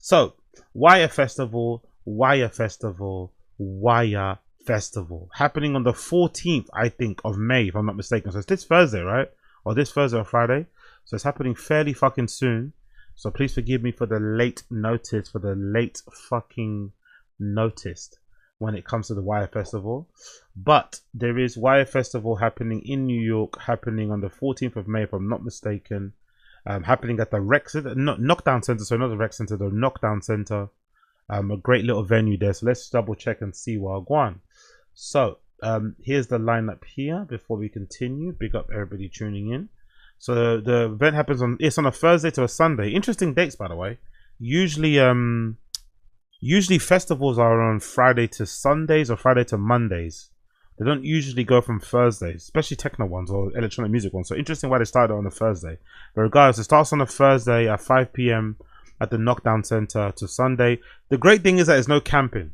So, Wire Festival, Wire Festival, Wire Festival. Happening on the 14th, I think, of May, if I'm not mistaken. So it's this Thursday, right? Or this Thursday or Friday. So it's happening fairly fucking soon. So please forgive me for the late notice, for the late fucking noticed when it comes to the Wire Festival. But there is Wire Festival happening in New York, happening on the 14th of May, if I'm not mistaken. Happening at the Rec Center, Knockdown Center, so not the Rec Center, the Knockdown Center. A great little venue there. So let's double check and see what I go on. So here's the lineup here before we continue. Big up everybody tuning in. So the event happens on a Thursday to a Sunday. Interesting dates, by the way. Usually festivals are on Friday to Sundays or Friday to Mondays. They don't usually go from Thursdays, especially techno ones or electronic music ones. So interesting why they started on a Thursday. But regardless, it starts on a Thursday at 5 p.m. at the Knockdown Center to Sunday. The great thing is that there's no camping.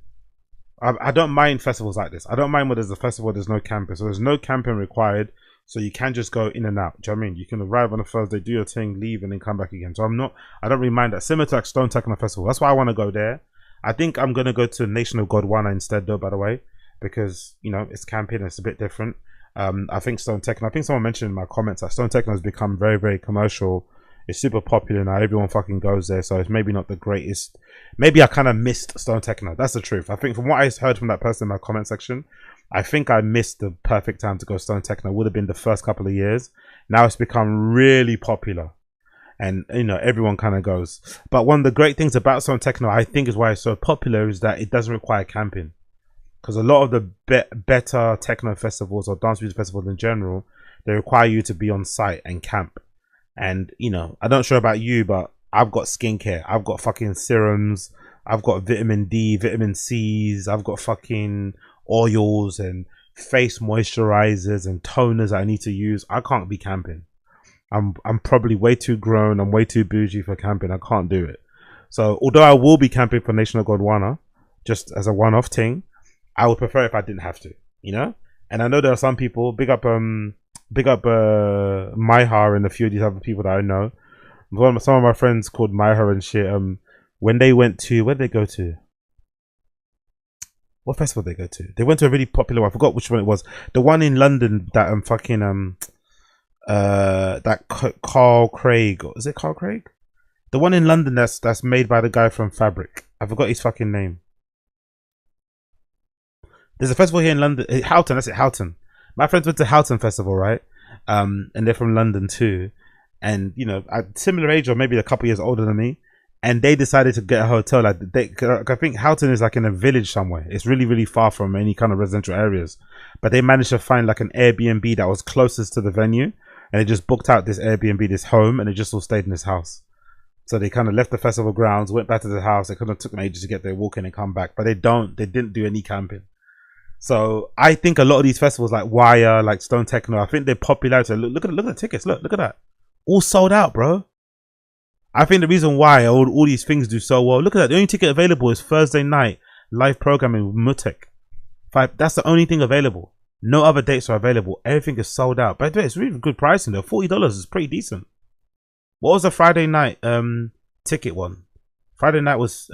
I don't mind festivals like this. I don't mind when there's a festival, there's no camping. So there's no camping required. So you can just go in and out. Do you know what I mean? You can arrive on a Thursday, do your thing, leave, and then come back again. So I don't really mind that. Similar to like Stone Techno Festival. That's why I want to go there. I think I'm going to go to Nation of Godwana instead though, by the way. Because, you know, it's camping, it's a bit different. I think Stone Techno, I think someone mentioned in my comments that Stone Techno has become very, very commercial. It's super popular now. Everyone fucking goes there. So it's maybe not the greatest. Maybe I kind of missed Stone Techno. That's the truth. I think from what I heard from that person in my comment section, I think I missed the perfect time to go Stone Techno. It would have been the first couple of years. Now it's become really popular. And, you know, everyone kind of goes. But one of the great things about Stone Techno, I think is why it's so popular, is that it doesn't require camping. Because a lot of the better techno festivals or dance music festivals in general, they require you to be on site and camp. And, you know, I'm not sure about you, but I've got skincare. I've got fucking serums. I've got vitamin D, vitamin C's. I've got fucking oils and face moisturizers and toners that I need to use. I can't be camping. I'm probably way too grown. I'm way too bougie for camping. I can't do it. So, although I will be camping for Nation of Godwana, just as a one-off thing, I would prefer if I didn't have to, you know? And I know there are some people, big up Myhar and a few of these other people that I know. Some of my friends called Myhar and shit, when they went to, where'd they go to? What festival did they go to? They went to a really popular one. I forgot which one it was. The one in London that that Carl Craig, is it Carl Craig? The one in London that's made by the guy from Fabric. I forgot his fucking name. There's a festival here in London, Houghton, that's it, Houghton. My friends went to Houghton Festival, right? And they're from London too. And, you know, at similar age or maybe a couple years older than me. And they decided to get a hotel. Like I think Houghton is like in a village somewhere. It's really, really far from any kind of residential areas. But they managed to find like an Airbnb that was closest to the venue. And they just booked out this Airbnb, this home, and they just all stayed in this house. So they kind of left the festival grounds, went back to the house. It kind of took them ages to get there, walk in and come back. But they didn't do any camping. So I think a lot of these festivals like Wire, like Stone Techno, I think they're popular. So look at the tickets. Look at that. All sold out, bro. I think the reason why all these things do so well, look at that. The only ticket available is Thursday night live programming with Mutek. That's the only thing available. No other dates are available. Everything is sold out. By the way, it's really good pricing though. $40 is pretty decent. What was the Friday night ticket one? Friday night was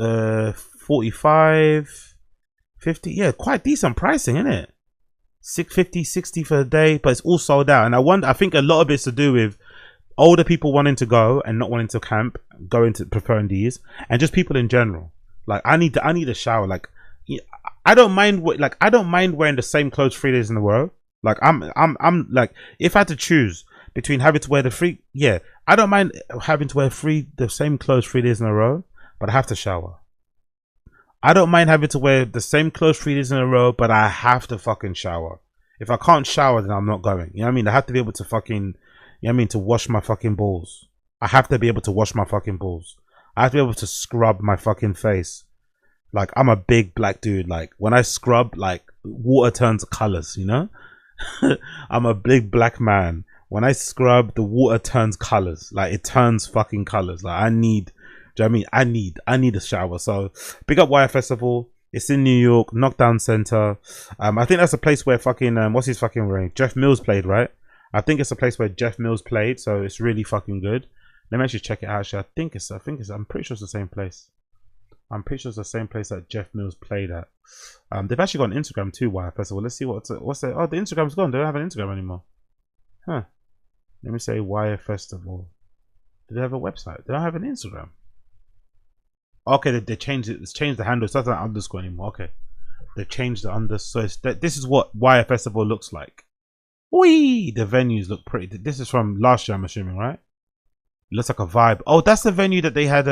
45, 50. Yeah, quite decent pricing, isn't it? 650, 60 for a day, but it's all sold out. And I think a lot of it's to do with older people wanting to go and not wanting to camp, preferring these, and just people in general. Like I need a shower. Like I don't mind wearing the same clothes 3 days in a row. Like I'm like, if I had to choose between having to wear I don't mind having to wear the same clothes 3 days in a row, but I have to shower. I don't mind having to wear the same clothes 3 days in a row, but I have to fucking shower. If I can't shower, then I'm not going. You know what I mean? I have to be able to fucking, you know what I mean, to wash my fucking balls. I have to be able to wash my fucking balls. I have to be able to scrub my fucking face. Like, I'm a big black dude. Like, when I scrub, like, water turns colors, you know? I'm a big black man. When I scrub, the water turns colors. Like, it turns fucking colors. Like, do you know what I mean? I need a shower. So big up Wire Festival. It's in New York, Knockdown Center. I think that's a place where fucking what's his fucking ring? Jeff Mills played, right? I think it's a place where Jeff Mills played, so it's really fucking good. Let me actually check it out. Actually, I'm pretty sure it's the same place. I'm pretty sure it's the same place that Jeff Mills played at. They've actually got an Instagram too, Wire Festival. Let's see what's the. Oh, the Instagram's gone. They don't have an Instagram anymore. Huh. Let me say Wire Festival. Do they have a website? They don't have an Instagram. Okay, they changed it. It's changed the handle. It's not an underscore anymore. Okay, they changed the underscore. So this is what Wire Festival looks like. Whee! The venues look pretty. This is from last year, I'm assuming, right? It looks like a vibe. Oh, that's the venue that they had.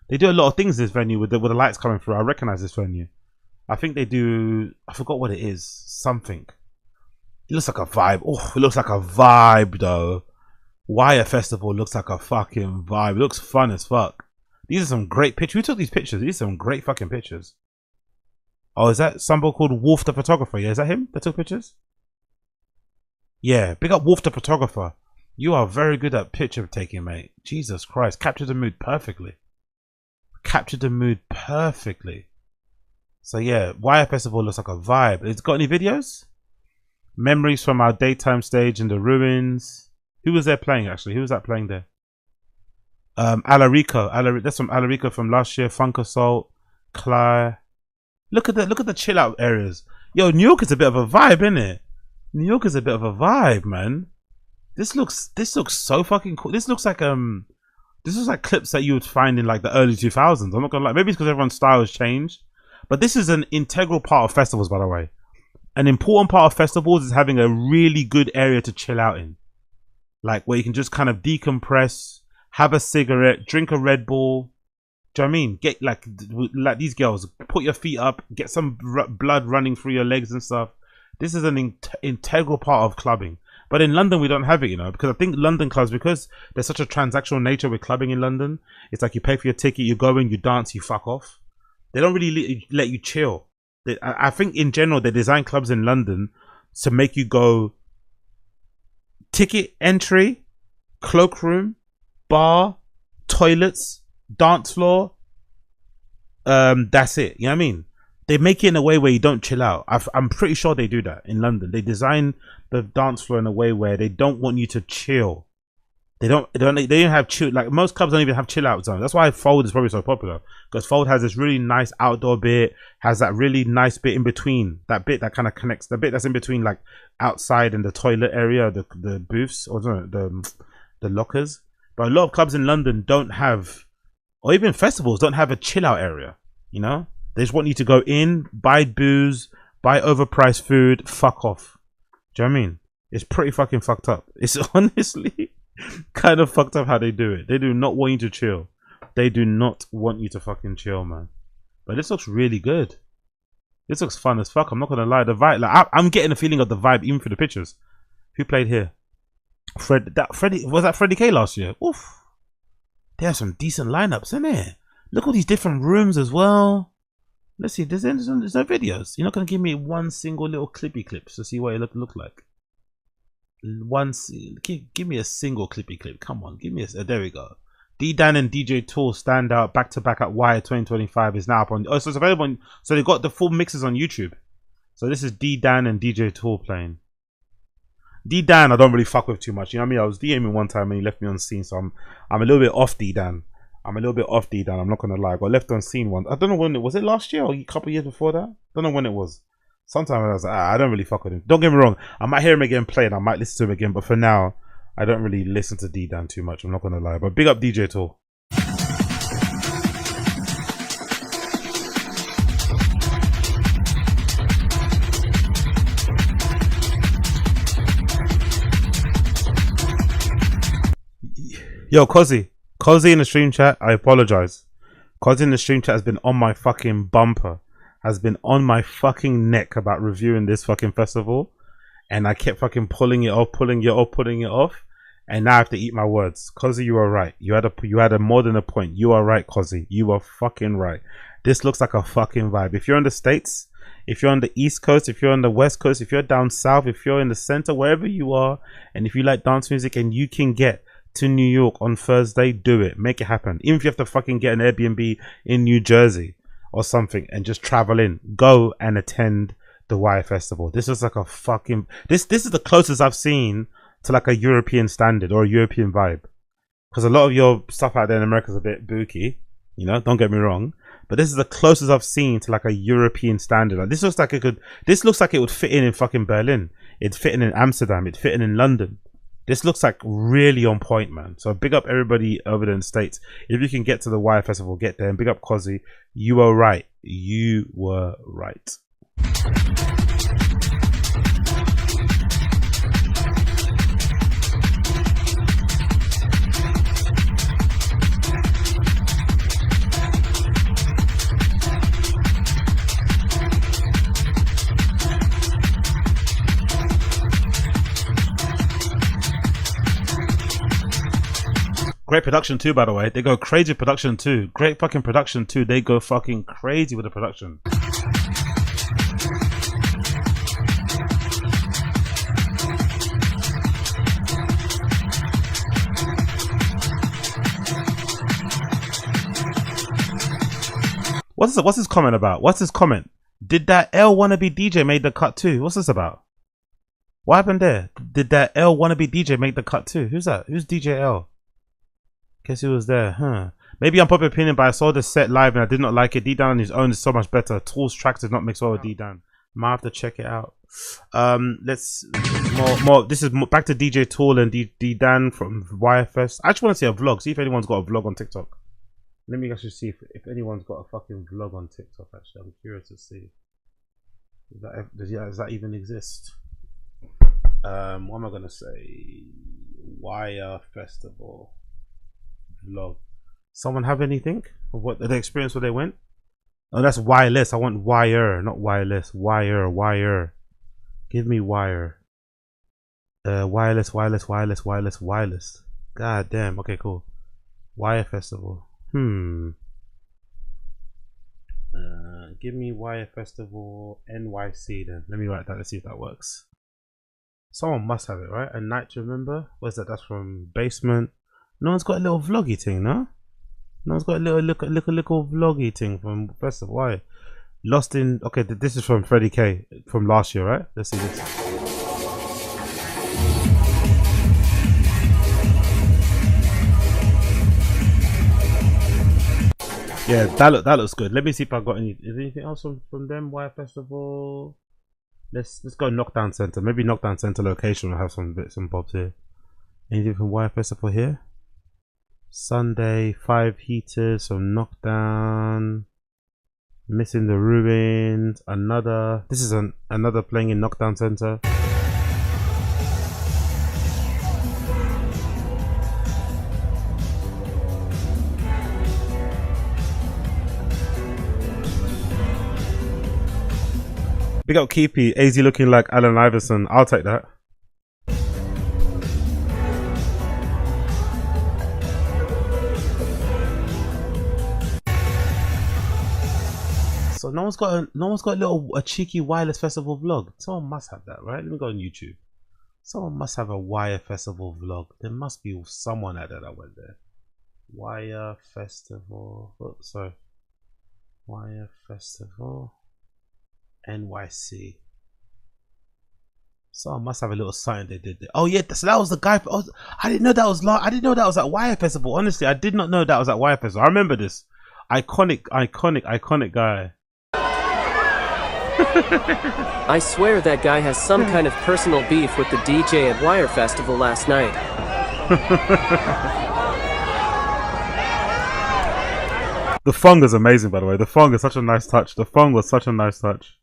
They do a lot of things in this venue with the lights coming through. I recognize this venue. I think they do. I forgot what it is. Something. It looks like a vibe. Oh, it looks like a vibe though. Wire Festival looks like a fucking vibe. It looks fun as fuck. These are some great pictures. Who took these pictures? These are some great fucking pictures. Oh, is that somebody called Wolf the photographer? Yeah, is that him that took pictures? Yeah, big up Wolf the photographer. You are very good at picture taking, mate. Jesus Christ. Captured the mood perfectly. Captured the mood perfectly. So yeah, Wire Festival looks like a vibe. It's got any videos? Memories from our daytime stage in the ruins. Who was there playing actually? Who was that playing there? Alarico. That's from Alarico from last year. Funk Assault. Claire. Look at the chill out areas. Yo, New York is a bit of a vibe, isn't it? New York is a bit of a vibe, man. This looks so fucking cool. This looks like clips that you would find in like the early 2000s. I'm not gonna lie. Maybe it's because everyone's style has changed. But this is an integral part of festivals, by the way. An important part of festivals is having a really good area to chill out in. Like where you can just kind of decompress, have a cigarette, drink a Red Bull. Do you know what I mean? Get like these girls, put your feet up, get some blood running through your legs and stuff. This is an integral part of clubbing. But in London, we don't have it, you know, because I think London clubs, because there's such a transactional nature with clubbing in London, it's like you pay for your ticket, you go in, you dance, you fuck off. They don't really let you chill. I think in general, they design clubs in London to make you go ticket, entry, cloakroom, bar, toilets, dance floor. That's it. You know what I mean? They make it in a way where you don't chill out. I'm pretty sure they do that in London. They design the dance floor in a way where they don't want you to chill. They don't have chill. Like most clubs don't even have chill out zones. That's why Fold is probably so popular, because Fold has this really nice outdoor bit, has that really nice bit in between, that bit that kind of connects, the bit that's in between like outside and the toilet area, the booths or the lockers. But a lot of clubs in London don't have, or even festivals don't have a chill out area. You know, they just want you to go in, buy booze, buy overpriced food, fuck off. Do you know what I mean? It's pretty fucking fucked up. It's honestly kind of fucked up how they do it. They do not want you to chill. They do not want you to fucking chill, man. But this looks really good. This looks fun as fuck. I'm not gonna lie. The vibe, like I'm getting a feeling of the vibe even for the pictures. Who played here? Freddie was that Freddie K last year? Oof. They have some decent lineups, isn't it? Look at all these different rooms as well. Let's see. There's no videos. You're not gonna give me one single little clippy clips to see what it look like. Give me a single clippy clip. Come on, give me a. There we go. D-Dan and DJ Tool stand out back to back at Wire 2025 is now up on. Oh, so it's available on. So they got the full mixes on YouTube. So this is D-Dan and DJ Tool playing. D-Dan I don't really fuck with too much. You know what I mean? I was DMing one time and he left me on scene, so I'm a little bit off D-Dan. I'm not gonna lie. I got left on scene once. I don't know when it was. It last year or a couple of years before that? Don't know when it was. Sometimes I was like, I don't really fuck with him. Don't get me wrong. I might hear him again play and I might listen to him again. But for now, I don't really listen to D-Dan too much. I'm not going to lie. But big up DJ Tool. Yo, Cozy in the stream chat. I apologize. Cozy in the stream chat has been on my fucking bumper. Has been on my fucking neck about reviewing this fucking festival, and I kept fucking pulling it off, and now I have to eat my words. Cozy, you are right. You had a more than a point. You are right, Cozy. You are fucking right. This looks like a fucking vibe. If you're in the States, if you're on the East Coast, if you're on the West Coast, if you're down south, if you're in the center, wherever you are, and if you like dance music and you can get to New York on Thursday, do it. Make it happen. Even if you have to fucking get an Airbnb in New Jersey or something and just travel in, go and attend the Wire Festival. This is like a fucking this is the closest I've seen to like a European standard or a European vibe, because a lot of your stuff out there in America is a bit booky, you know, don't get me wrong, but this is the closest I've seen to like a European standard. Like, this looks like it could. This looks like it would fit in fucking Berlin. It'd fit in Amsterdam. It'd fit in London. This looks like really on point, man. So big up everybody over there in the States. If you can get to the Wire Festival, get there. And big up Cozzy. You were right. You were right. Great production too, by the way. They go crazy production too. Great fucking production too. They go fucking crazy with the production. What's his comment about? What's his comment? Did that L wannabe DJ make the cut too? What's this about? What happened there? Did that L wannabe DJ make the cut too? Who's that? Who's DJ L? Guess he was there, huh? Maybe I'm popular opinion, but I saw the set live and I did not like it. D-Dan on his own is so much better. Tools tracks does not mix well with D-Dan. Might have to check it out. Let's more. This is back to DJ Tool and D-Dan from Wirefest. I just want to see a vlog. See if anyone's got a vlog on TikTok. Let me actually see if anyone's got a fucking vlog on TikTok. Actually, I'm curious to see. Does that even exist? What am I gonna say? Wire Festival vlog. Someone have anything of what the experience where they went? Oh, that's wireless. I want wire, not wireless. Wire. Give me wire. Wireless. God damn. Okay, cool. Wire Festival. Give me Wire Festival NYC then. Let me write that. Let's see if that works. Someone must have it, right? A Night to Remember. Where's that? That's from Basement. No one's got a little vloggy thing, no? No one's got a little vloggy thing from Festival. Why? Lost in. Okay, this is from Freddie K from last year, right? Let's see this. Yeah, that looks good. Let me see if I got any. Is there anything else from them? Wire Festival. Let's go Knockdown Center. Maybe Knockdown Center location will have some bits and bobs here. Anything from Wire Festival here? Sunday, 5 heaters from Knockdown. Missing the Ruins. Another. This is another playing in Knockdown Center. Big up Keepy, AZ looking like Allen Iverson. I'll take that. So no one's got a cheeky Wireless Festival vlog. Someone must have that, right? Let me go on YouTube. Someone must have a Wire Festival vlog. There must be someone out there that went there. Wire Festival. Oh, sorry. Wire Festival NYC. Someone must have a little sign they did there. Oh yeah, so that was the guy. I didn't know that was I didn't know that was at Wire Festival. Honestly, I did not know that was at Wire Festival. I remember this iconic guy. I swear that guy has some kind of personal beef with the DJ at Wire Festival last night. The Fong is amazing, by the way. The Fong is such a nice touch. The Fong was such a nice touch.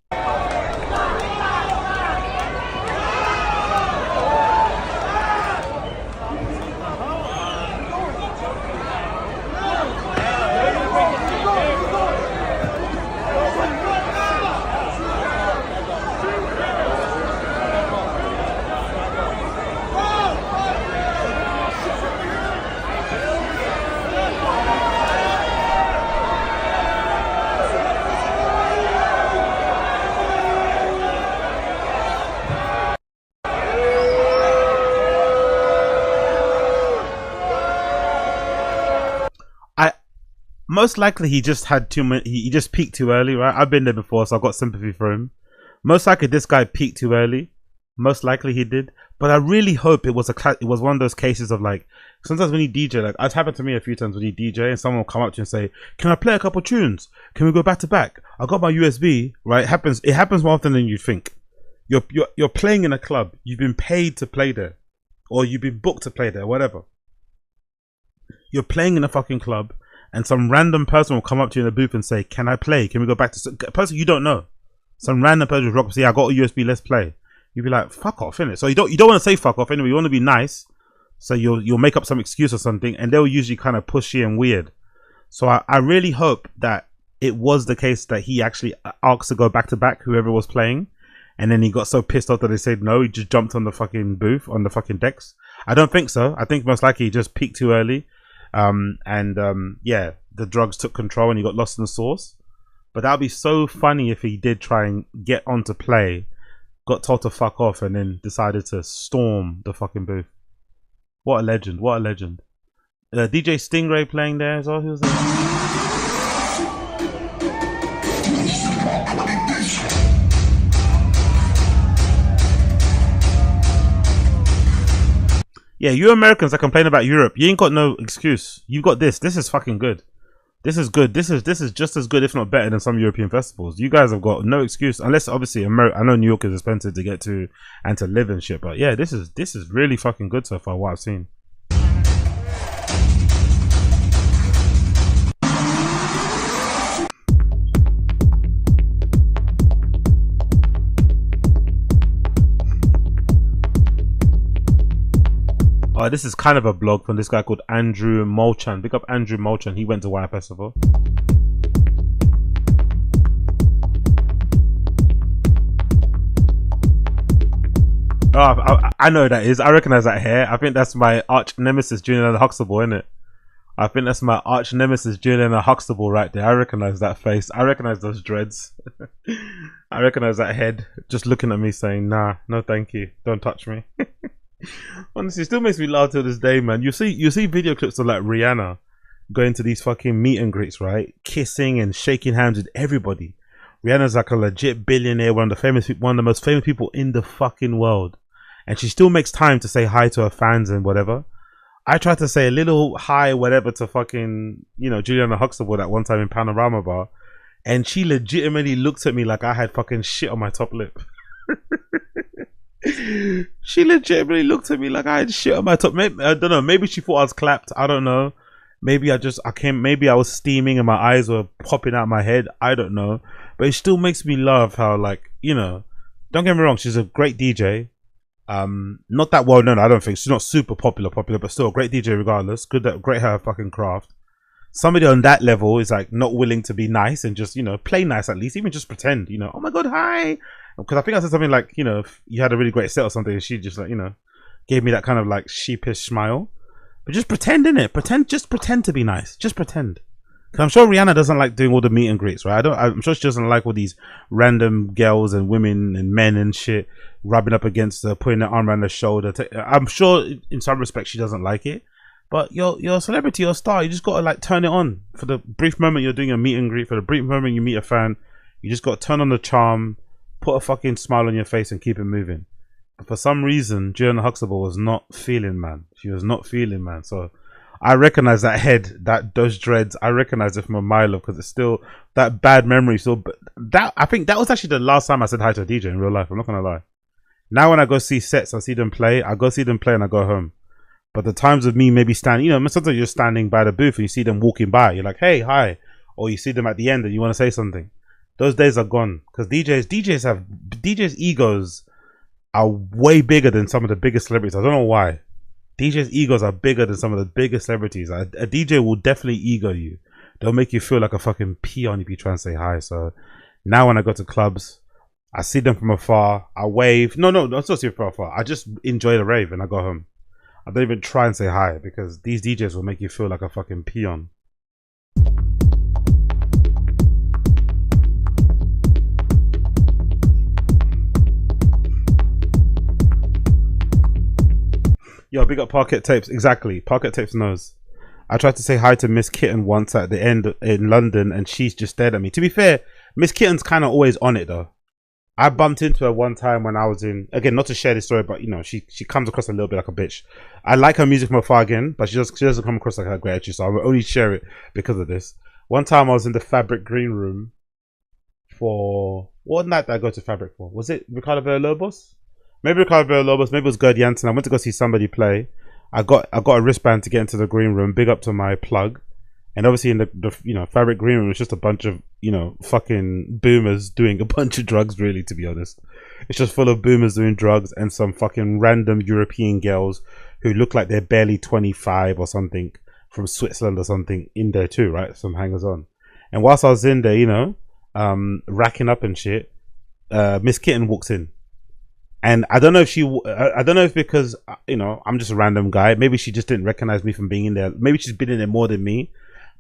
Most likely he just had too many. He just peaked too early, right? I've been there before, so I've got sympathy for him. Most likely this guy peaked too early. Most likely he did, but I really hope it was it was one of those cases of like, sometimes when you DJ, like it's happened to me a few times when you DJ and someone will come up to you and say, can I play a couple tunes? Can we go back to back? I got my USB, right? It happens more often than you think. You're playing in a club, you've been paid to play there, or you've been booked to play there, whatever. You're playing in a fucking club and some random person will come up to you in the booth and say, can I play? Can we go back to a person you don't know? Some random person will rock up and say, I got a USB, let's play. You'd be like, fuck off, innit? So you don't want to say fuck off anyway, you want to be nice. So you'll make up some excuse or something, and they'll usually kind of pushy and weird. So I really hope that it was the case that he actually asked to go back to back, whoever was playing, and then he got so pissed off that they said no, he just jumped on the fucking booth, on the fucking decks. I don't think so. I think most likely he just peaked too early. Yeah, the drugs took control and he got lost in the sauce. But that would be so funny if he did try and get on to play, got told to fuck off, and then decided to storm the fucking booth. What a legend, what a legend. DJ Stingray playing there as well. Who was there? Yeah, you Americans that complain about Europe, you ain't got no excuse. You've got this. This is fucking good. This is good. This is just as good, if not better, than some European festivals. You guys have got no excuse, unless obviously America. I know New York is expensive to get to and to live and shit, but yeah, this is really fucking good so far. What I've seen. This is kind of a blog from this guy called Andrew Molchan. Pick up Andrew Molchan. He went to Wire Festival. Oh, I know who that is. I recognize that hair. I think that's my arch nemesis, Juliana Huxtable, isn't it? I think that's my arch nemesis, Juliana Huxtable, right there. I recognize that face. I recognize those dreads. I recognize that head just looking at me saying, nah, no thank you. Don't touch me. Honestly, it still makes me laugh till this day, man. You see video clips of like Rihanna going to these fucking meet and greets, right? Kissing and shaking hands with everybody. Rihanna's like a legit billionaire, one of the most famous people in the fucking world, and she still makes time to say hi to her fans and whatever. I tried to say a little hi, whatever, to fucking, Juliana Huxtable that one time in Panorama Bar, and she legitimately looked at me like I had fucking shit on my top lip. She legitimately looked at me like I had shit on my top. Maybe, I don't know. Maybe she thought I was clapped. I don't know. Maybe maybe I was steaming and my eyes were popping out my head. I don't know. But it still makes me laugh how, like, don't get me wrong. She's a great DJ. Not that well known. I don't think she's not super popular, but still a great DJ regardless. Great at her fucking craft. Somebody on that level is like not willing to be nice and just, play nice at least. Even just pretend, oh my God, hi. Because I think I said something like, if you had a really great set or something, and she just like, gave me that kind of like sheepish smile. But just pretend, innit? Just pretend to be nice. Just pretend. Because I'm sure Rihanna doesn't like doing all the meet and greets, right? I'm sure she doesn't like all these random girls and women and men and shit rubbing up against her, putting their arm around her shoulder. I'm sure in some respects she doesn't like it. But you're a celebrity, you're a star. You just got to like turn it on. For the brief moment you're doing a meet and greet, for the brief moment you meet a fan, you just got to turn on the charm, put a fucking smile on your face and keep it moving. But for some reason, Juliana Huxtable was not feeling, man. She was not feeling, man. So I recognize that head, those dreads. I recognize it from a mile off because it's still that bad memory. So I think that was actually the last time I said hi to a DJ in real life. I'm not gonna lie. Now when I go see sets, I see them play. I go see them play and I go home. But the times of me maybe standing, sometimes you're standing by the booth and you see them walking by. You're like, hey, hi, or you see them at the end and you want to say something. Those days are gone because DJs' egos are way bigger than some of the biggest celebrities. I don't know why. DJs' egos are bigger than some of the biggest celebrities. A DJ will definitely ego you. They'll make you feel like a fucking peon if you try and say hi. So now when I go to clubs, I see them from afar. I wave. No, I'm not seeing from afar. I just enjoy the rave and I go home. I don't even try and say hi because these DJs will make you feel like a fucking peon. Yo, big up Parquet Tapes. Exactly. Parquet Tapes knows. I tried to say hi to Miss Kitten once at the end in London and she's just stared at me. To be fair, Miss Kitten's kind of always on it though. I bumped into her one time when I was in, again, not to share this story, but you know, she comes across a little bit like a bitch. I like her music from afar again, but she doesn't come across like a great actress, so I will only share it because of this. One time I was in the Fabric Green Room for, what night did I go to Fabric for? Was it Ricardo Villalobos? Maybe Ricardo Villalobos, maybe it was Gerd Jansen. I went to go see somebody play. I got a wristband to get into the green room, big up to my plug. And obviously in the you know, Fabric Green Room, it's just a bunch of, you know, fucking boomers doing a bunch of drugs, really, to be honest. It's just full of boomers doing drugs and some fucking random European girls who look like they're barely 25 or something, from Switzerland or something, in there too, right? Some hangers on. And whilst I was in there, you know, racking up and shit, Miss Kitten walks in. And I don't know if I don't know if because, you know, I'm just a random guy. Maybe she just didn't recognize me from being in there. Maybe she's been in there more than me.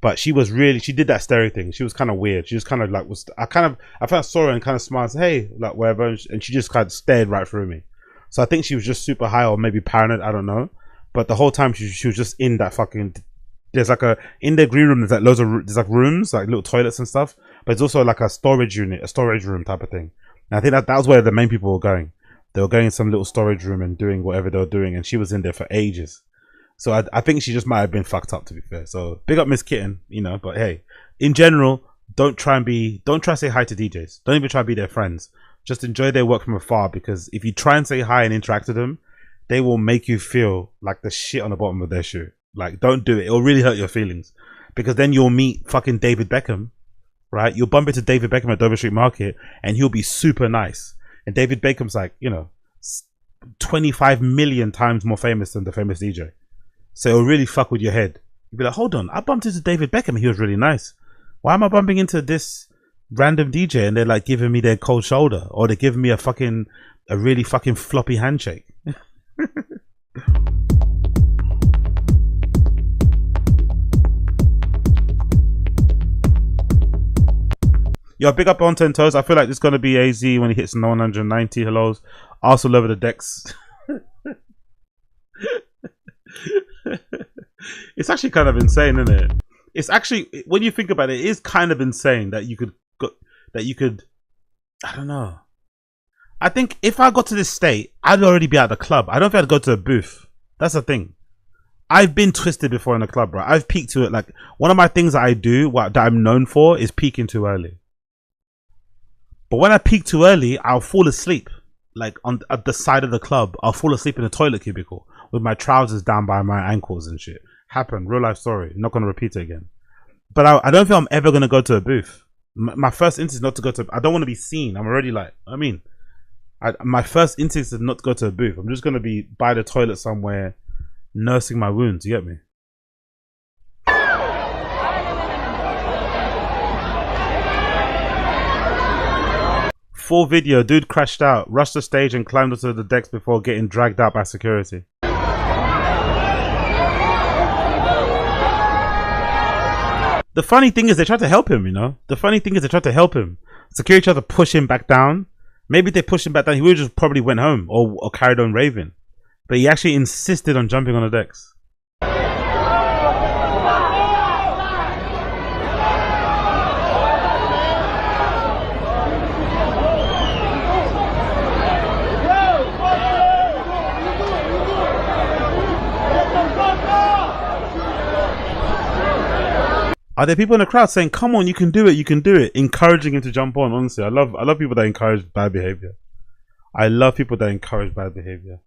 But she did that stereo thing. She was kind of weird. She was kind of like, I first saw her and kind of smiled, and said, hey, like whatever. And she just kind of stared right through me. So I think she was just super high or maybe paranoid. I don't know. But the whole time she was just in that fucking, there's like in the green room, there's like there's like rooms, like little toilets and stuff. But it's also like a storage unit, a storage room type of thing. And I think that was where the main people were going. They were going in some little storage room and doing whatever they were doing. And she was in there for ages. So I think she just might have been fucked up, to be fair. So big up Miss Kitten, you know. But hey, in general, don't try to say hi to DJs. Don't even try to be their friends. Just enjoy their work from afar, because if you try and say hi and interact with them, they will make you feel like the shit on the bottom of their shoe. Like, don't do it. It'll really hurt your feelings, because then you'll meet fucking David Beckham, right? You'll bump into David Beckham at Dover Street Market, and he'll be super nice. And David Beckham's like, you know, 25 million times more famous than the famous DJ. So it'll really fuck with your head. You'll be like, hold on, I bumped into David Beckham and he was really nice. Why am I bumping into this random DJ and they're like giving me their cold shoulder, or they're giving me a really fucking floppy handshake? Yo, big up on 10 toes. I feel like it's going to be AZ when he hits 190. Hellos. Also over the decks. It's actually kind of insane, isn't it? It's actually, when you think about it, it is kind of insane that you could I don't know. I think if I got to this state, I'd already be at the club. I don't think I'd go to a booth. That's the thing. I've been twisted before in a club, right? I've peaked to it. Like, one of my things that I do, that I'm known for, is peaking too early. But when I peak too early, I'll fall asleep. Like, at the side of the club, I'll fall asleep in a toilet cubicle with my trousers down by my ankles and shit. Happened, real life story. Not gonna repeat it again. But I don't think I'm ever gonna go to a booth. My first instinct is not to go to. I don't want to be seen. I'm already like. My first instinct is not to go to a booth. I'm just gonna be by the toilet somewhere, nursing my wounds. You get me? Full video. Dude crashed out, rushed the stage, and climbed onto the decks before getting dragged out by security. The funny thing is they tried to help him, you know? The funny thing is they tried to help him. Security tried to push him back down. Maybe they pushed him back down. He would have just probably went home or carried on raving. But he actually insisted on jumping on the decks. Are there people in the crowd saying, come on, you can do it, you can do it, encouraging him to jump on? Honestly, I love people that encourage bad behavior. I love people that encourage bad behavior.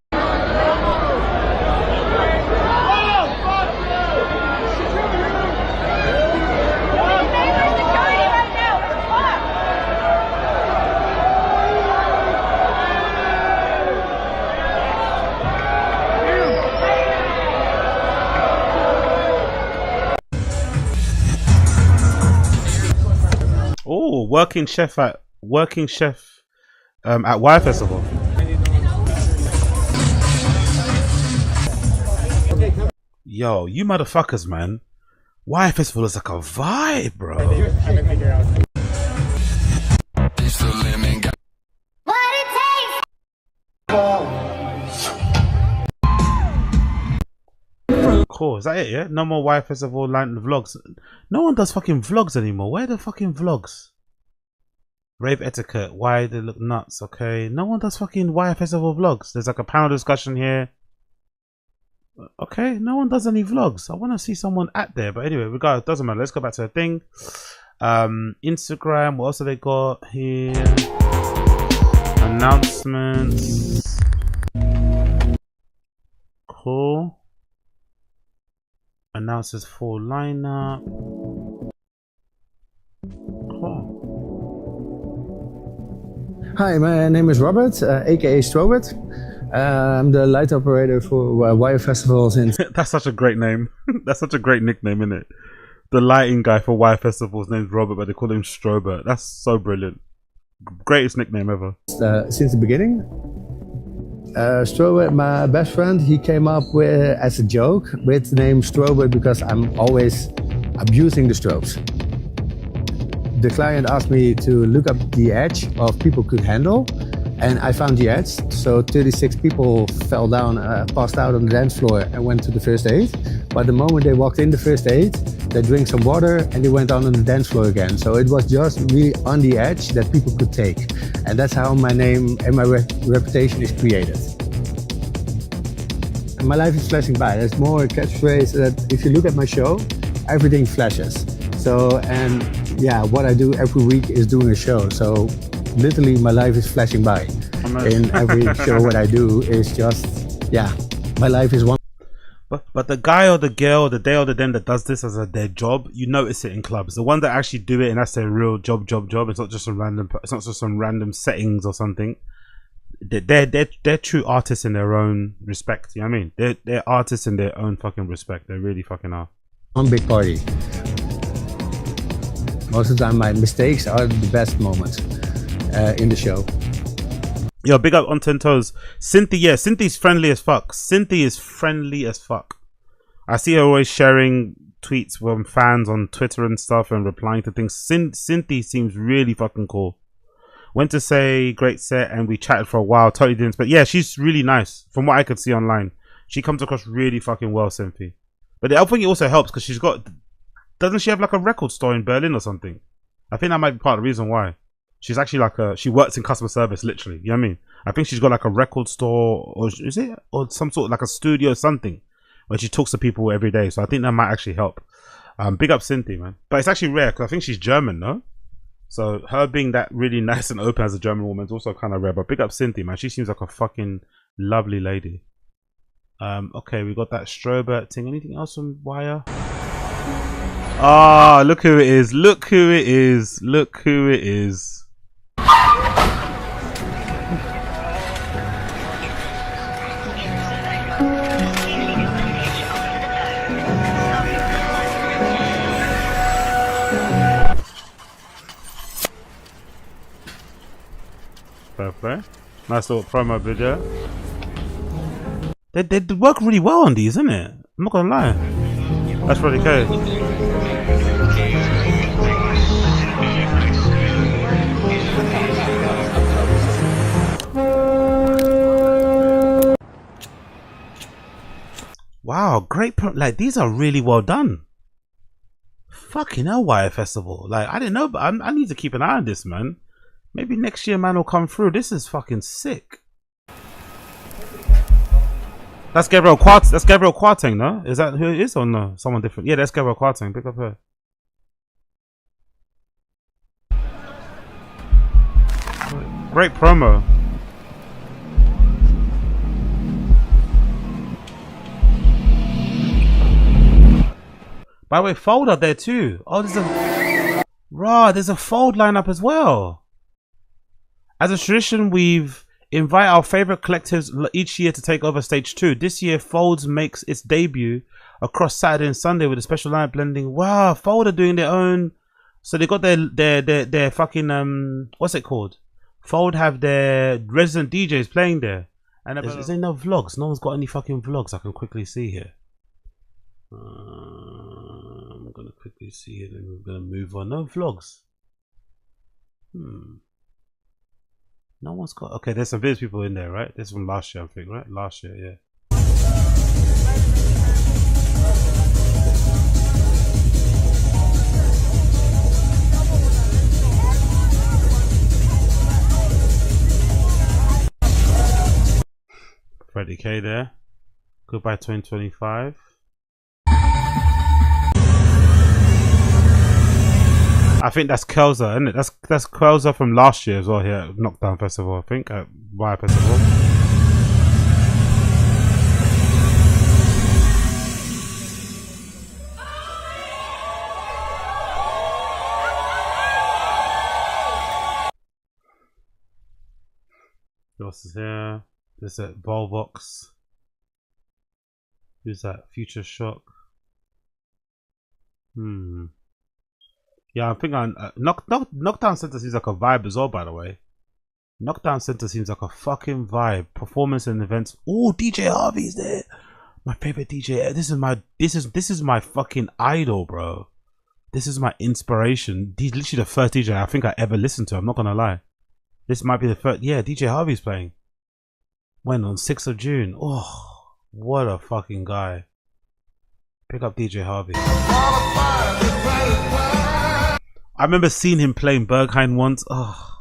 Oh, working chef at Wire Festival. Yo, you motherfuckers, man. Wire Festival is like a vibe, bro. Cool, is that it? Yeah, no more Wire Festival line vlogs. No one does fucking vlogs anymore. Where are the fucking vlogs? Rave etiquette. Why they look nuts? Okay, no one does fucking Wire Festival vlogs. There's like a panel discussion here. Okay, no one does any vlogs. I want to see someone at there, but anyway, regardless, doesn't matter. Let's go back to the thing. Instagram. What else have they got here? Announcements. Cool. Announces full lineup. Cool. Hi, my name is Robert, aka Strobert. I'm the light operator for Wire Festivals in. That's such a great name. That's such a great nickname, isn't it? The lighting guy for Wire Festivals named Robert, but they call him Strobert. That's so brilliant. Greatest nickname ever. Since the beginning. Strobert, my best friend, he came up with as a joke with the name Strobert because I'm always abusing the strobes. The client asked me to look up the edge of people could handle, and I found the edge. So 36 people fell down, passed out on the dance floor and went to the first aid. But the moment they walked in the first aid, they drank some water and they went on the dance floor again. So it was just me on the edge that people could take. And that's how my name and my reputation is created. And my life is flashing by. There's more a catchphrase that if you look at my show, everything flashes. So, and yeah, what I do every week is doing a show. So literally my life is flashing by. In every show what I do is just, yeah, my life is one. But the guy or the girl or the they or the them that does this as their job, you notice it in clubs. The one that actually do it and that's their real job. It's not just some random. It's not just some random settings or something. They're true artists in their own respect. You know what I mean? They're artists in their own fucking respect. They really fucking are. One big party. Most of the time, my mistakes are the best moments in the show. Yo, big up on 10 Toes. Cynthia, yeah, Cynthia's friendly as fuck. Cynthia is friendly as fuck. I see her always sharing tweets from fans on Twitter and stuff and replying to things. Cynthia seems really fucking cool. Went to say great set and we chatted for a while. Totally didn't, but yeah, she's really nice from what I could see online. She comes across really fucking well, Cynthia. But I think it also helps because she's got. Doesn't she have like a record store in Berlin or something? I think that might be part of the reason why. She's actually like she works in customer service, literally. You know what I mean? I think she's got like a record store, or is it? Or some sort of like a studio or something, where she talks to people every day. So I think that might actually help. Big up Cynthia, man. But it's actually rare because I think she's German, no? So her being that really nice and open as a German woman is also kind of rare. But big up Cynthia, man. She seems like a fucking lovely lady. Okay, we got that Strobert thing. Anything else from Wire? Ah, look who it is. Look who it is. Look who it is. Perfect. Nice little promo video. They work really well on these, isn't it? I'm not gonna lie. That's pretty cool. Wow, great! Like these are really well done. Fucking hell, Wire Festival. Like I didn't know, but I need to keep an eye on this, man. Maybe next year, man, will come through. This is fucking sick. That's Gabriel Quarteng, no? Is that who it is or no? Someone different? Yeah, that's Gabriel Quarteng. Pick up her. Great promo. By the way, Fold up there too. Oh, there's a Fold lineup as well. As a tradition, we've invite our favorite collectives each year to take over stage 2. This year, Folds makes its debut across Saturday and Sunday with a special lineup blending. Wow, Fold are doing their own. So they got their fucking what's it called? Fold have their resident DJs playing there. And is there no vlogs? No one's got any fucking vlogs I can quickly see here. I'm gonna quickly see it and we're gonna move on. No vlogs. No one's got. Okay, there's some Viz people in there, right? This is from last year, I think, right? Last year, yeah. Freddie K there. Goodbye 2025. I think that's Kelza, isn't it? That's Kelza from last year as well here at Knockdown Festival, I think, at Wire Festival. Who else is here? This is Volvox. Who's that? Future Shock. Yeah, I think Knockdown Center seems like a vibe as well, by the way. Knockdown Center seems like a fucking vibe. Performance and events. Oh, DJ Harvey's there. My favorite DJ. This is my fucking idol, bro. This is my inspiration. He's literally the first DJ I think I ever listened to. I'm not gonna lie. This might be the first. Yeah, DJ Harvey's playing. When on 6th of June. Oh, what a fucking guy. Pick up DJ Harvey. I remember seeing him playing Berghain once. Oh,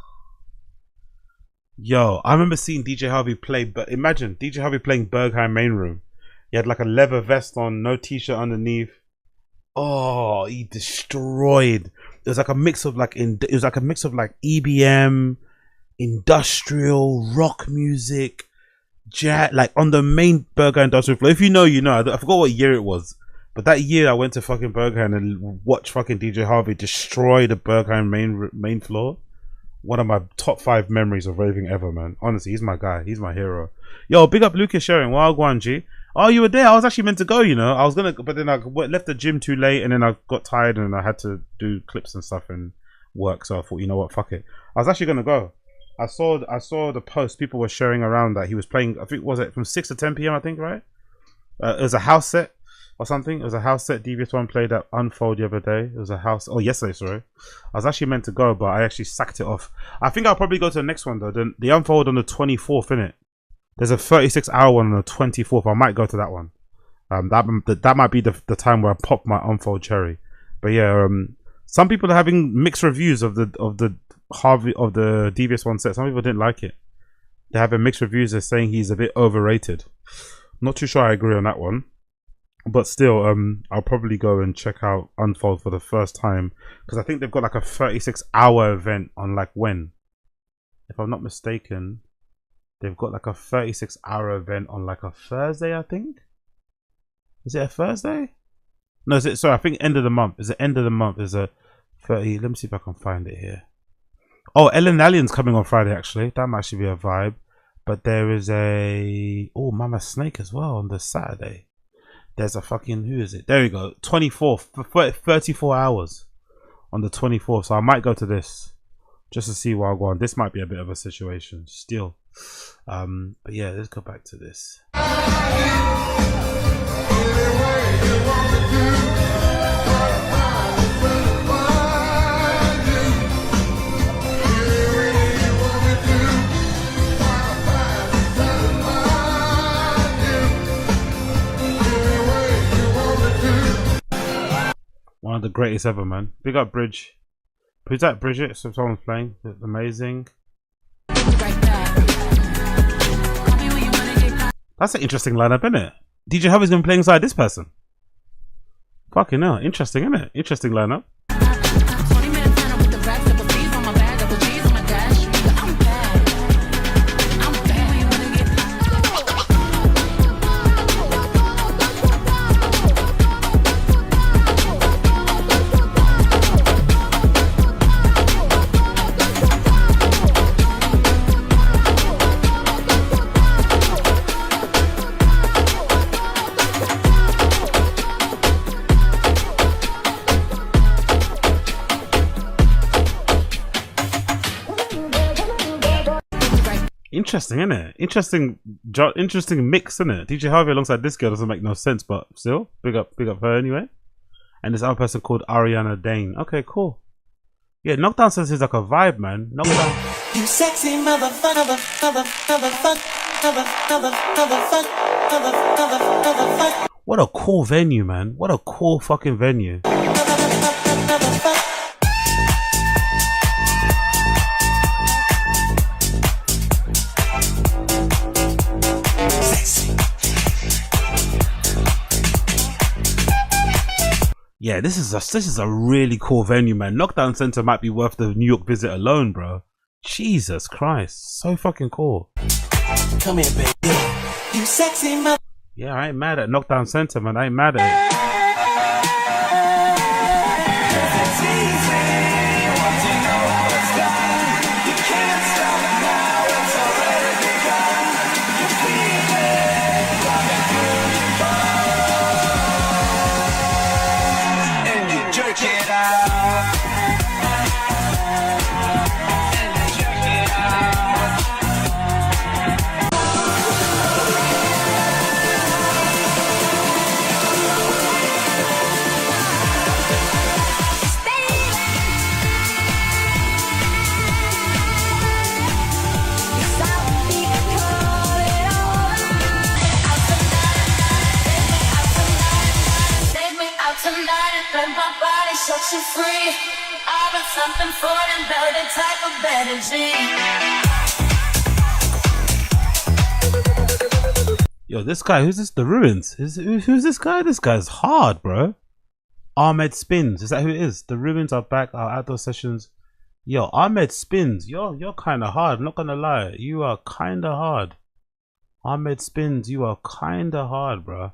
yo, I remember seeing DJ Harvey play. But imagine DJ Harvey playing Berghain Main Room. He had like a leather vest on, no t-shirt underneath. Oh, he destroyed. It was like a mix of like EBM, industrial rock music, jazz, like on the main Berghain industrial floor. If you know, you know. I forgot what year it was. But that year I went to fucking Berghain and watched fucking DJ Harvey destroy the Berghain main floor. One of my top 5 memories of raving ever, man. Honestly, he's my guy. He's my hero. Yo, big up Lucas sharing. Wild Guanji. Oh, you were there. I was actually meant to go, you know. I was gonna, but then I left the gym too late, and then I got tired, and I had to do clips and stuff and work. So I thought, you know what, fuck it. I was actually gonna go. I saw the post. People were sharing around that he was playing. I think was it from 6 to 10 p.m. I think, right? It was a house set. Or something. It was a house set. Devious One played at Unfold the other day. It was a house. Oh, yesterday, sorry. I was actually meant to go, but I actually sacked it off. I think I'll probably go to the next one though. The Unfold on the 24th, innit? There's a 36-hour one on the 24th. I might go to that one. That might be the time where I pop my Unfold cherry. But yeah, some people are having mixed reviews of the Devious One set. Some people didn't like it. They're having mixed reviews. They're saying he's a bit overrated. Not too sure I agree on that one. But still, I'll probably go and check out Unfold for the first time, because I think they've got like a 36-hour event on like when, if I'm not mistaken, they've got like a 36-hour event on like a Thursday. I think, is it a Thursday? No, is it? Sorry, I think end of the month. Is it end of the month? Is a 30? Let me see if I can find it here. Oh, Ellen Allion's coming on Friday. Actually, that might actually be a vibe. But there is a Mama Snake as well on the Saturday. There's a fucking, who is it? There we go. 24th, for 34 hours on the 24th. So I might go to this just to see while I go on. This might be a bit of a situation still. But yeah, let's go back to this. One of the greatest ever, man. Big up Bridge. Who's that? Bridget? So someone's playing. Amazing. That's an interesting lineup, isn't it? DJ Harvey's gonna be playing inside this person. Fucking hell. Interesting, isn't it? Interesting lineup. Interesting, isn't it? Interesting mix, isn't it? DJ Harvey alongside this girl doesn't make no sense, but still, big up her anyway. And this other person called Ariana Dane. Okay, cool. Yeah, Knockdown Sense is like a vibe, man. Knockdown. You sexy motherfucker. What a cool venue, man. What a cool fucking venue. Yeah, this is a really cool venue, man. Knockdown Center might be worth the New York visit alone, bro. Jesus Christ, so fucking cool. Come here, baby. You sexy mother. Yeah, I ain't mad at Knockdown Center, man. I ain't mad at it. Set you free. I've been something for them, building type of energy. Yo, this guy, who's this? The Ruins. Who's this guy? This guy's hard, bro. Ahmed Spins. Is that who it is? The Ruins are back. Our outdoor sessions. Yo, Ahmed Spins. You're kind of hard. I'm not gonna lie. You are kind of hard. Ahmed Spins. You are kind of hard, bro.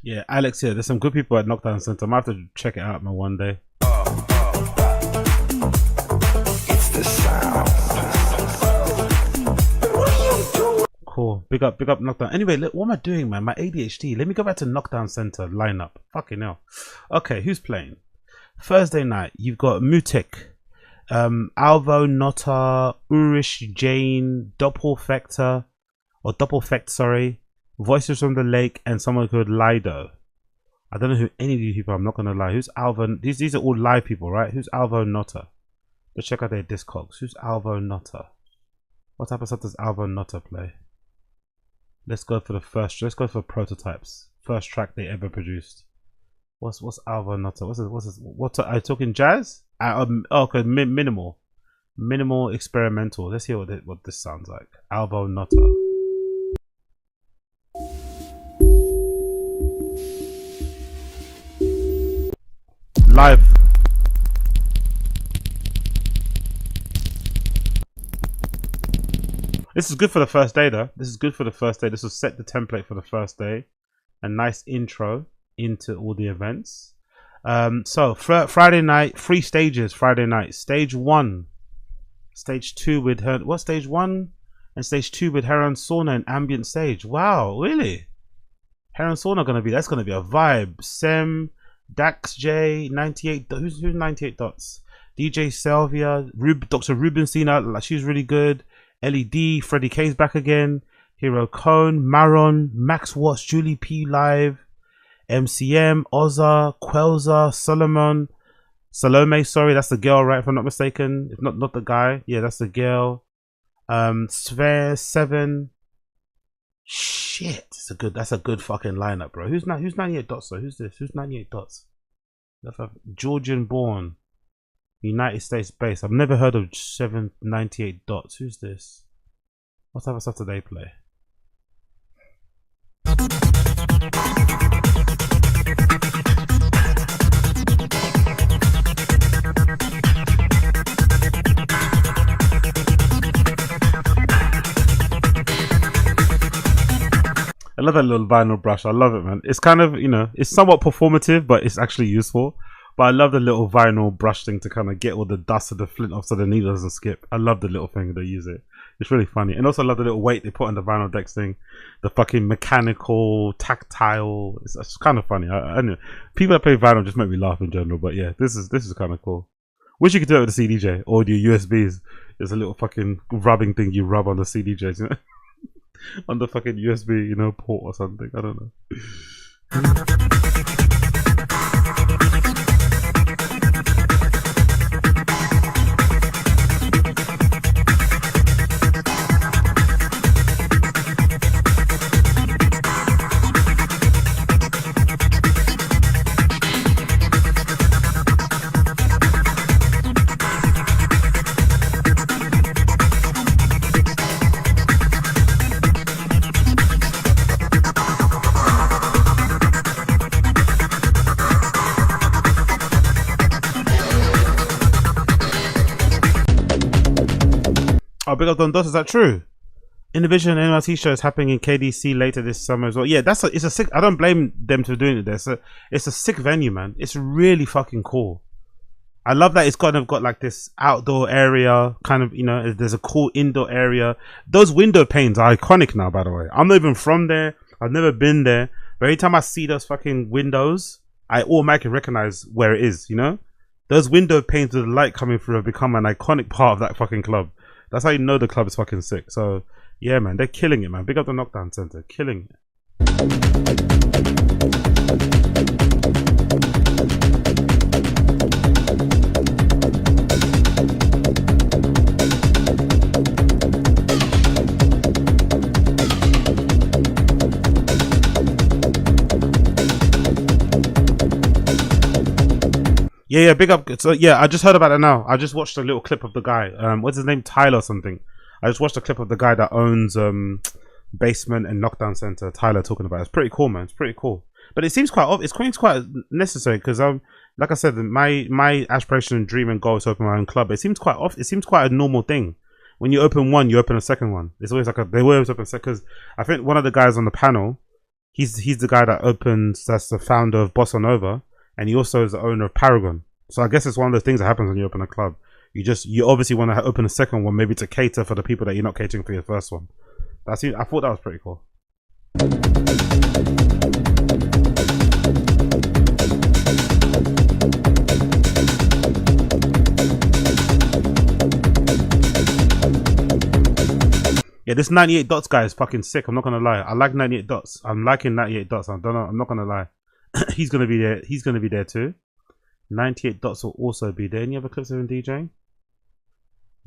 Yeah, Alex here. There's some good people at Knockdown Center. I might have to check it out, man, one day. It's the sound. Cool. Big up Knockdown. Anyway, look, what am I doing, man? My ADHD. Let me go back to Knockdown Center lineup. Fucking hell. Okay, who's playing? Thursday night, you've got Mutik, Alvo, Nota, Urish, Jane, Doppelfector, sorry, Voices from the Lake, and someone called Lido. I don't know who any of these people. I'm not gonna lie. Who's Alvo? These are all live people, right? Who's Alvo Nota? Let's check out their Discogs. Who's Alvo Nota? What type of stuff does Alvo Nota play? Let's go for the first. Let's go for prototypes. First track they ever produced. What's Alvo Nota? What are you talking jazz? Okay, minimal experimental. Let's hear what this sounds like. Alvo Nota. Live. This is good for the first day though. This is good for the first day. This will set the template for the first day. A nice intro into all the events. So Friday night, 3 stages. Friday night, stage 1, stage 2 with her. What stage 1 and stage 2 with Heron Sauna and ambient stage. Wow, really? Heron Sauna that's gonna be a vibe. Sem, Dax J, 98. Who's 98 dots? DJ Selvia, Dr. Rubenstein. She's really good. LED, Freddie K's back again. Hero Cone, Maron, Max Watts, Julie P live. MCM, Ozza, Quelza, Salome, sorry, that's the girl, right? If I'm not mistaken. If not the guy. Yeah, that's the girl. Sphere 7. Shit, that's a good fucking lineup, bro. Who's 98 dots though? Who's this? Who's 98 dots? That's a Georgian born, United States based. I've never heard of 798 dots. Who's this? What type of stuff do they play? I love that little vinyl brush. I love it, man. It's kind of, you know, it's somewhat performative, but it's actually useful. But I love the little vinyl brush thing to kind of get all the dust of the flint off so the needle doesn't skip. I love the little thing they use it. It's really funny. And also I love the little weight they put on the vinyl decks thing. The fucking mechanical, tactile. It's kind of funny. I know. People that play vinyl just make me laugh in general. But yeah, this is kind of cool. Wish you could do it with the CDJ or your USBs. There's a little fucking rubbing thing you rub on the CDJs, you know? On the fucking USB, you know, port or something. I don't know. Oh, big up Don Dos, is that true? Innovision NYC show is happening in KDC later this summer as well. Yeah, it's a sick. I don't blame them for doing it there. So it's a sick venue, man. It's really fucking cool. I love that it's kind of got like this outdoor area, kind of, you know, there's a cool indoor area. Those window panes are iconic now, by the way. I'm not even from there. I've never been there. But every time I see those fucking windows, I automatically recognize where it is, you know? Those window panes with the light coming through have become an iconic part of that fucking club. That's how you know the club is fucking sick. So, yeah, man, they're killing it, man. Big up the Knockdown Center. Killing it. Yeah, big up. So yeah, I just heard about it now. I just watched a little clip of the guy. What's his name? Tyler or something. I just watched a clip of the guy that owns Basement and Knockdown Center. Tyler talking about it. It's pretty cool, man. It's pretty cool. But it seems quite necessary because like I said, my aspiration and dream and goal is to open my own club. It seems quite a normal thing. When you open one, you open a second one. It's always like they always open second. Because I think one of the guys on the panel, he's the guy that opens. That's the founder of Bossa Nova. And he also is the owner of Paragon. So I guess it's one of those things that happens when you open a club. You obviously want to open a second one, maybe to cater for the people that you're not catering for your first one. I thought that was pretty cool. Yeah, this 98 Dots guy is fucking sick. I'm not gonna lie. I like 98 Dots. I'm liking 98 Dots. I don't know. I'm not gonna lie. He's gonna be there. He's gonna be there too. 98 Dots will also be there. Any other clips of him DJing?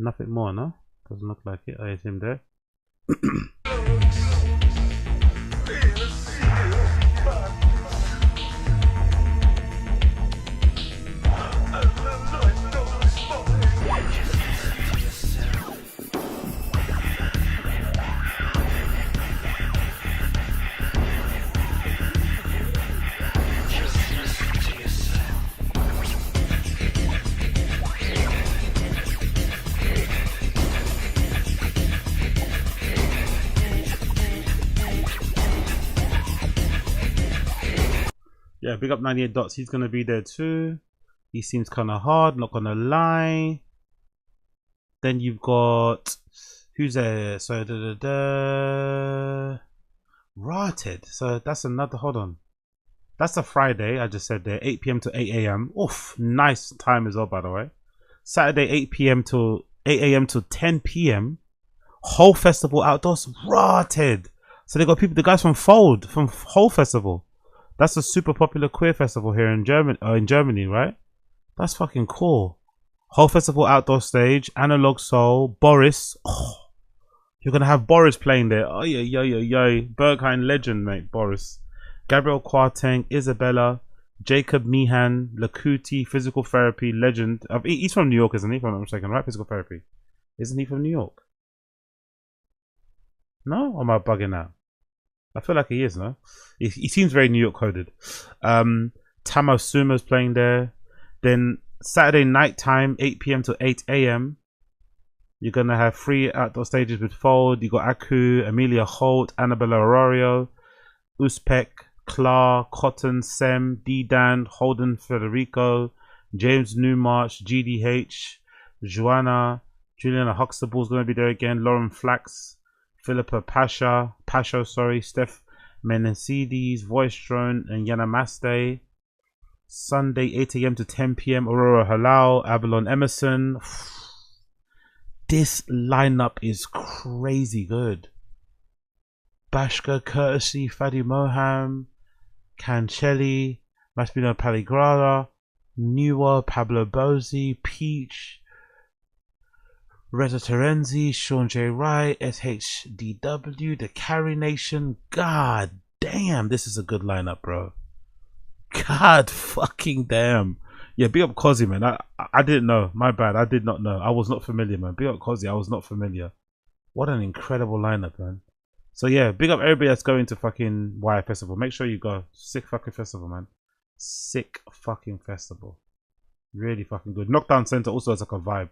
Nothing more, no? Doesn't look like it. I had him there. Yeah, big up 98 Dots. He's going to be there too. He seems kind of hard, not going to lie. Then you've got... Who's there? So, Rotted. So, that's another... Hold on. That's a Friday, I just said there. 8 p.m. to 8 a.m. Oof, nice time as well, by the way. Saturday, 8 p.m. to 8 a.m. to 10 p.m. Whole Festival outdoors. Rotted. So, they got people, the guys from Fold, from Whole Festival. That's a super popular queer festival here in Germany, right? That's fucking cool. Whole Festival outdoor stage, Analog Soul, Boris. Oh, you're gonna have Boris playing there. Oh yeah. Berghain legend, mate. Boris, Gabriel Quarteng, Isabella, Jacob Meehan, Lakuti, Physical Therapy legend. He's from New York, isn't he? If I'm not mistaken, right? Physical Therapy, isn't he from New York? No? Or am I bugging out? I feel like he is, no? He seems very New York coded. Tamo Suma's playing there. Then Saturday night time, 8 p.m. to 8 a.m. You're going to have 3 outdoor stages with Fold. You got Aku, Amelia Holt, Annabella Arroyo, Uspek, Clark, Cotton, Sem, D-Dan, Holden Federico, James Newmarch, GDH, Joanna, Juliana Huxtable's going to be there again, Lauren Flax, Philippa Pasho, Steph Menesides, Voice Drone, and Yana Maste. Sunday, 8 a.m. to 10 p.m. Aurora Halal, Avalon Emerson. This lineup is crazy good. Bashka, Courtesy, Fadi Moham, Cancelli, Maspino Paligrada, Newer, Pablo Bozi, Peach, Reza Terenzi, Sean J. Wright, SHDW, The Carry Nation. God damn, this is a good lineup, bro. God fucking damn. Yeah, big up Cozy, man. I didn't know. My bad. I did not know. I was not familiar, man. Big up Cozy. I was not familiar. What an incredible lineup, man. So yeah, big up everybody that's going to fucking Wire Festival. Make sure you go. Sick fucking festival, man. Sick fucking festival. Really fucking good. Knockdown Center also has like a vibe.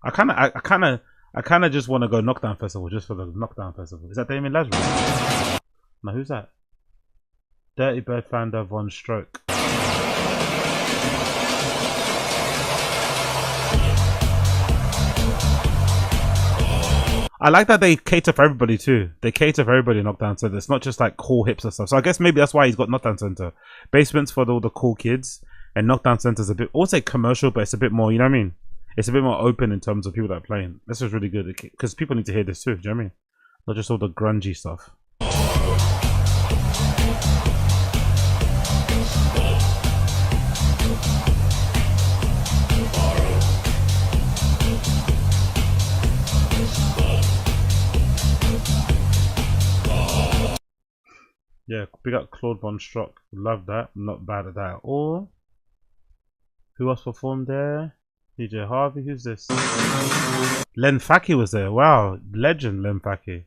I kind of just want to go Knockdown Festival just for the Knockdown Festival. Is that Damien Lazarus? No, who's that? Dirty Bird founder Von Stroke. I like that they cater for everybody too. They cater for everybody in Knockdown Center. It's not just like cool hipster stuff. So I guess maybe that's why he's got Knockdown Center. Basement's for all the cool kids, and Knockdown Center's a bit, I would say commercial, but it's a bit more, you know what I mean? It's a bit more open in terms of people that are playing. This is really good because people need to hear this too. Do you know what I mean? Not just all the grungy stuff. Yeah, big up Claude Von Strock. Love that. Not bad at that at all. Who else performed there? DJ Harvey. Who's this? Len Faki was there. Wow. Legend Len Faki.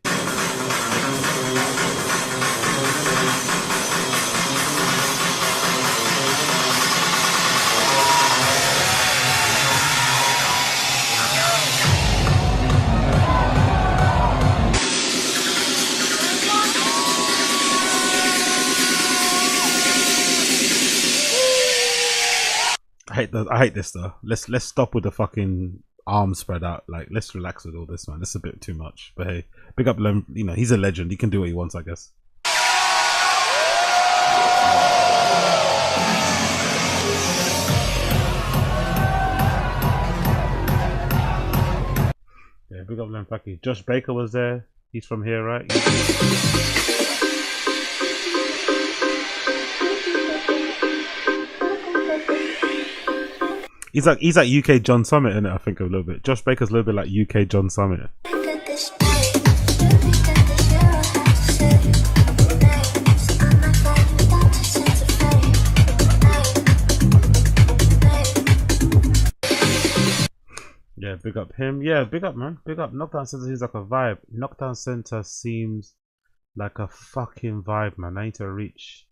I hate this though. Let's stop with the fucking arms spread out. Like, let's relax with all this, man. This is a bit too much. But hey, big up Lem. You know, he's a legend. He can do what he wants, I guess. Yeah, big up Lem Faki. Josh Baker was there. He's from here, right? He's like UK John Summit in it, I think, a little bit. Josh Baker's a little bit like UK John Summit. Yeah, big up him. Yeah, big up, man. Big up. Knockdown Center seems like a vibe. Knockdown Center seems like a fucking vibe, man. I need to reach